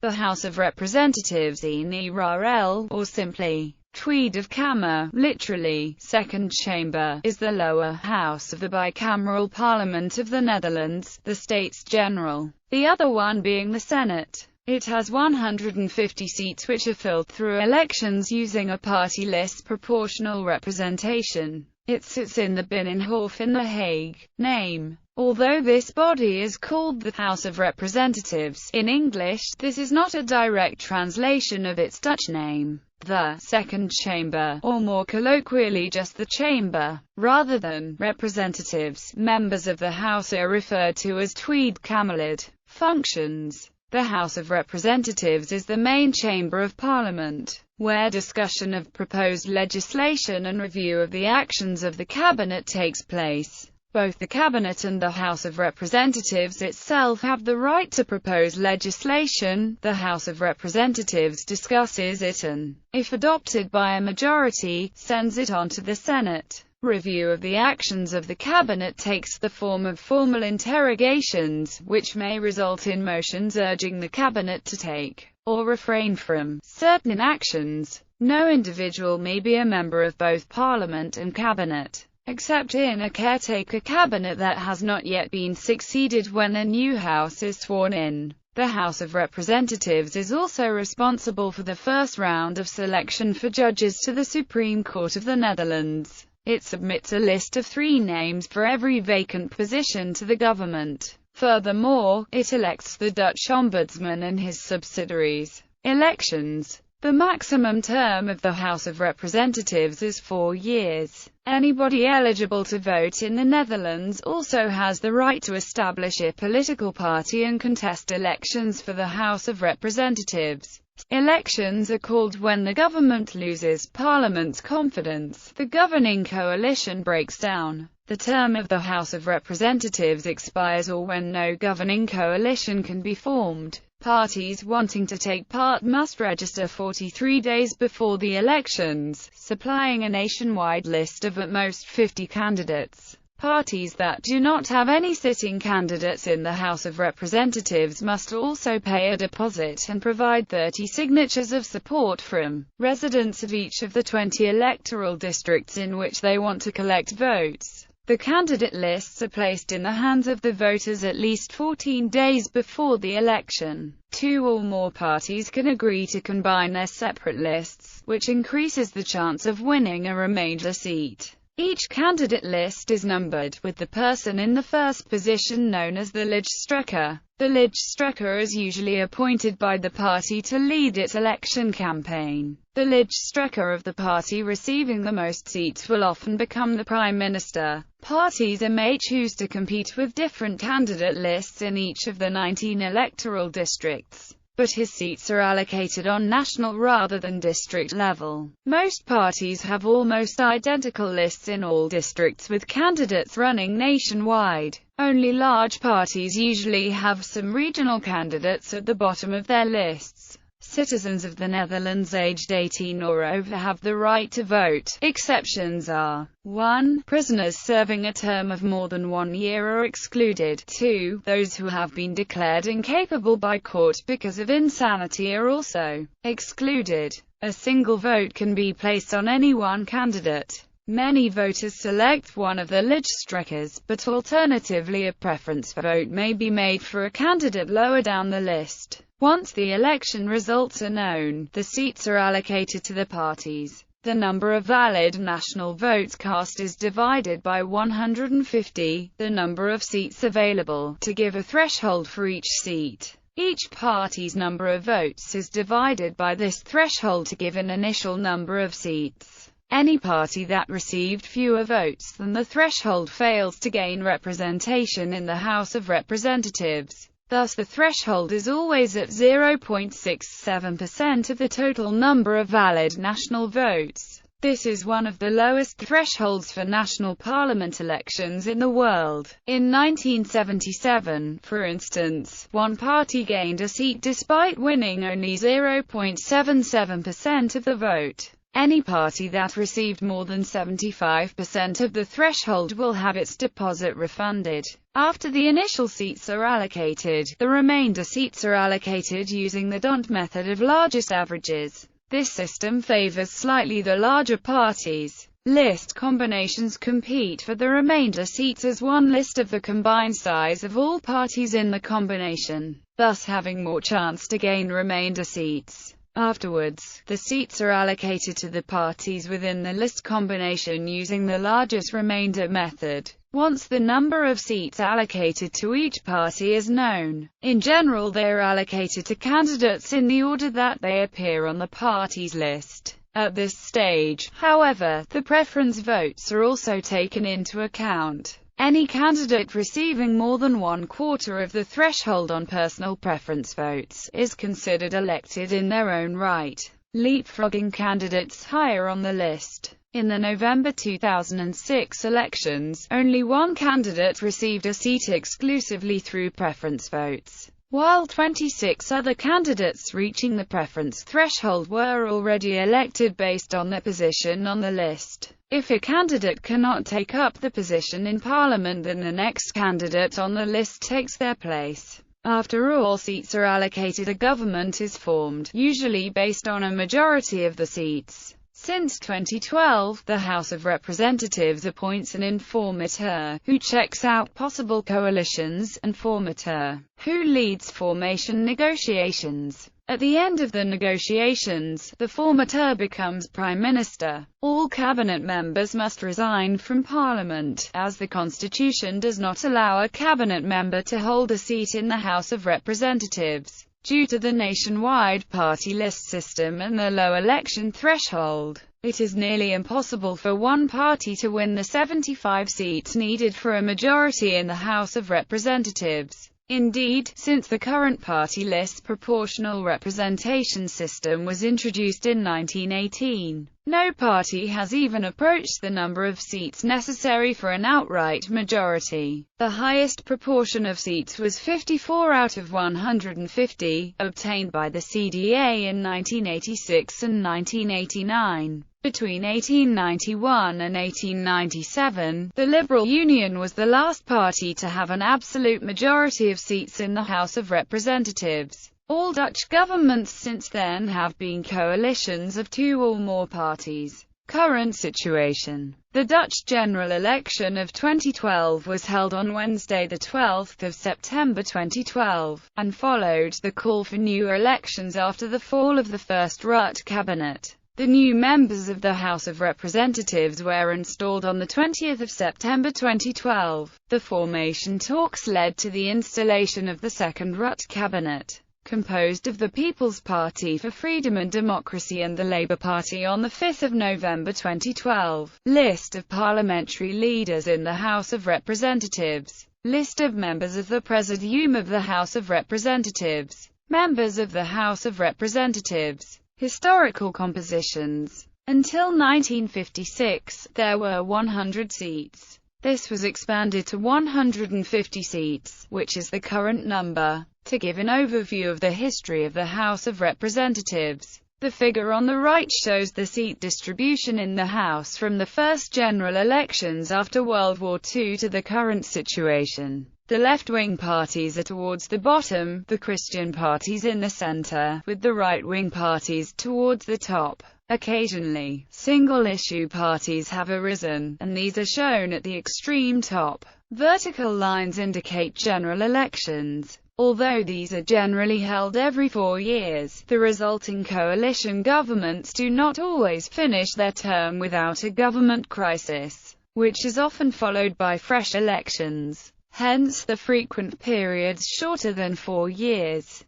The House of Representatives (NRL, or simply Tweede of Kamer, literally, second chamber, is the lower house of the bicameral parliament of the Netherlands, the States-General, the other one being the Senate. It has 150 seats which are filled through elections using a party list proportional representation. It sits in the Binnenhof in The Hague. Name. Although this body is called the House of Representatives in English, this is not a direct translation of its Dutch name, the Second Chamber, or more colloquially just the Chamber. Rather than representatives, members of the House are referred to as Tweede Kamerlid. Functions. The House of Representatives is the main chamber of Parliament, where discussion of proposed legislation and review of the actions of the Cabinet takes place. Both the Cabinet and the House of Representatives itself have the right to propose legislation. The House of Representatives discusses it and, if adopted by a majority, sends it on to the Senate. Review of the actions of the Cabinet takes the form of formal interrogations, which may result in motions urging the Cabinet to take, or refrain from, certain actions. No individual may be a member of both Parliament and Cabinet, except in a caretaker cabinet that has not yet been succeeded when a new House is sworn in. The House of Representatives is also responsible for the first round of selection for judges to the Supreme Court of the Netherlands. It submits a list of 3 names for every vacant position to the government. Furthermore, it elects the Dutch Ombudsman and his subsidiaries. Elections. The maximum term of the House of Representatives is 4 years. Anybody eligible to vote in the Netherlands also has the right to establish a political party and contest elections for the House of Representatives. Elections are called when the government loses Parliament's confidence, the governing coalition breaks down, the term of the House of Representatives expires, or when no governing coalition can be formed. Parties wanting to take part must register 43 days before the elections, supplying a nationwide list of at most 50 candidates. Parties that do not have any sitting candidates in the House of Representatives must also pay a deposit and provide 30 signatures of support from residents of each of the 20 electoral districts in which they want to collect votes. The candidate lists are placed in the hands of the voters at least 14 days before the election. 2 or more parties can agree to combine their separate lists, which increases the chance of winning a remainder seat. Each candidate list is numbered, with the person in the first position known as the lijsttrekker. The lijsttrekker is usually appointed by the party to lead its election campaign. The lijsttrekker of the party receiving the most seats will often become the Prime Minister. Parties may choose to compete with different candidate lists in each of the 19 electoral districts, but his seats are allocated on national rather than district level. Most parties have almost identical lists in all districts with candidates running nationwide. Only large parties usually have some regional candidates at the bottom of their lists. Citizens of the Netherlands aged 18 or over have the right to vote. Exceptions are: 1. Prisoners serving a term of more than 1 year are excluded. 2. Those who have been declared incapable by court because of insanity are also excluded. A single vote can be placed on any one candidate. Many voters select one of the lijsttrekkers, but alternatively a preference vote may be made for a candidate lower down the list. Once the election results are known, the seats are allocated to the parties. The number of valid national votes cast is divided by 150, the number of seats available, to give a threshold for each seat. Each party's number of votes is divided by this threshold to give an initial number of seats. Any party that received fewer votes than the threshold fails to gain representation in the House of Representatives. Thus the threshold is always at 0.67% of the total number of valid national votes. This is one of the lowest thresholds for national parliament elections in the world. In 1977, for instance, one party gained a seat despite winning only 0.77% of the vote. Any party that received more than 75% of the threshold will have its deposit refunded. After the initial seats are allocated, the remainder seats are allocated using the D'Hondt method of largest averages. This system favors slightly the larger parties. List combinations compete for the remainder seats as one list of the combined size of all parties in the combination, thus having more chance to gain remainder seats. Afterwards, the seats are allocated to the parties within the list combination using the largest remainder method. Once the number of seats allocated to each party is known, in general they are allocated to candidates in the order that they appear on the party's list. At this stage, however, the preference votes are also taken into account. Any candidate receiving more than 1/4 of the threshold on personal preference votes is considered elected in their own right, leapfrogging candidates higher on the list. In the November 2006 elections, only one candidate received a seat exclusively through preference votes, while 26 other candidates reaching the preference threshold were already elected based on their position on the list. If a candidate cannot take up the position in Parliament, then the next candidate on the list takes their place. After all seats are allocated, a government is formed, usually based on a majority of the seats. Since 2012, the House of Representatives appoints an informateur, who checks out possible coalitions, and formateur, who leads formation negotiations. At the end of the negotiations, the formateur becomes Prime Minister. All cabinet members must resign from Parliament, as the Constitution does not allow a cabinet member to hold a seat in the House of Representatives. Due to the nationwide party list system and the low election threshold, it is nearly impossible for one party to win the 75 seats needed for a majority in the House of Representatives. Indeed, since the current party list proportional representation system was introduced in 1918, no party has even approached the number of seats necessary for an outright majority. The highest proportion of seats was 54 out of 150, obtained by the CDA in 1986 and 1989. Between 1891 and 1897, the Liberal Union was the last party to have an absolute majority of seats in the House of Representatives. All Dutch governments since then have been coalitions of two or more parties. Current situation. The Dutch general election of 2012 was held on Wednesday, the 12th of September 2012, and followed the call for new elections after the fall of the first Rutte cabinet. The new members of the House of Representatives were installed on the 20th of September 2012. The formation talks led to the installation of the second Rutte cabinet, composed of the People's Party for Freedom and Democracy and the Labour Party on the 5th of November 2012. List of parliamentary leaders in the House of Representatives. List of members of the Presidium of the House of Representatives. Members of the House of Representatives. Historical compositions. Until 1956, there were 100 seats. This was expanded to 150 seats, which is the current number. To give an overview of the history of the House of Representatives, the figure on the right shows the seat distribution in the House from the first general elections after World War II to the current situation. The left-wing parties are towards the bottom, the Christian parties in the center, with the right-wing parties towards the top. Occasionally, single-issue parties have arisen, and these are shown at the extreme top. Vertical lines indicate general elections. Although these are generally held every 4 years, the resulting coalition governments do not always finish their term without a government crisis, which is often followed by fresh elections. Hence the frequent periods shorter than 4 years.